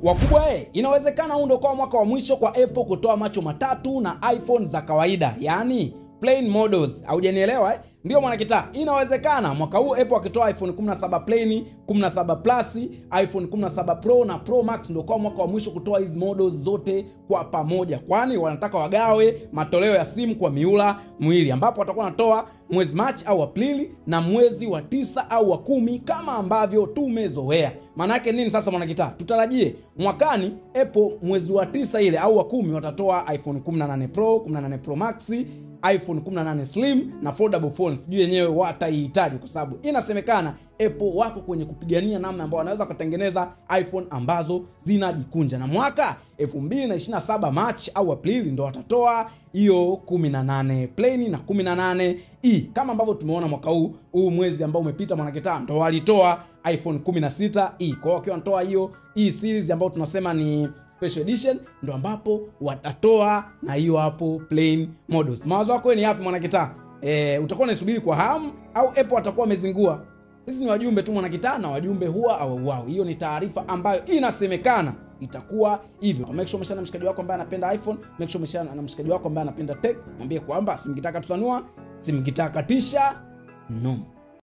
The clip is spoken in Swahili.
Wakubwa inawezekana huu ndio kwa mwaka wa mwisho kwa Apple kutoa macho matatu na iPhone za kawaida, yani plain models. Haujanielewa Ndio mwana kitaa. Inawezekana mwaka huu Apple akitoa iPhone 17 plain, 17 Plus, iPhone 17 Pro na Pro Max ndio kwa mwaka wa mwisho kutoa hizi models zote kwa pamoja. Kwani wanataka wagawe matoleo ya simu kwa miula mwili, ambapo watakuwa wanatoa mwezi Machi au Aprili na mwezi wa 9 au wa 10 kama ambavyo tumezoea. Maana yake nini sasa mwana kitaa? Tutarajie mwakani Apple mwezi wa 9 ile au wa 10 watatoa iPhone 18 Pro, 18 Pro Max, iPhone 18 Slim na foldable phones. Sijui yenyewe wataihitaji kwa sababu inasemekana Apple wako kwenye kupigania namna ambayo wanaweza kutengeneza iPhone ambazo zinajikunja. Na mwaka 2027 March au April ndo watatoa hiyo 18 plain na 18e. Kama ambavyo tumeona mwaka huu mwezi ambao umepita mwana kitaa ndo walitoa iPhone 16e. Kwa hiyo wakiwa wanatoa hiyo series ambayo tunasema ni special edition ndo ambapo watatoa na hiyo hapo plain models. Mawazo yako ni yapi mwana kitaa? Utakuwa unasubiri kwa hamu au Apple atakuwa amezingua? Sisi ni wajumbe tu mwana kitaa, na wajumbe huwa au wao. Hiyo ni taarifa ambayo inasemekana itakuwa hivyo. Make sure umeshana mshikaji wako ambaye anapenda iPhone, make sure umeshana na mshikaji wako ambaye anapenda tech. Mwambie kwamba simkitaka tusanua, simkitaka tisha no.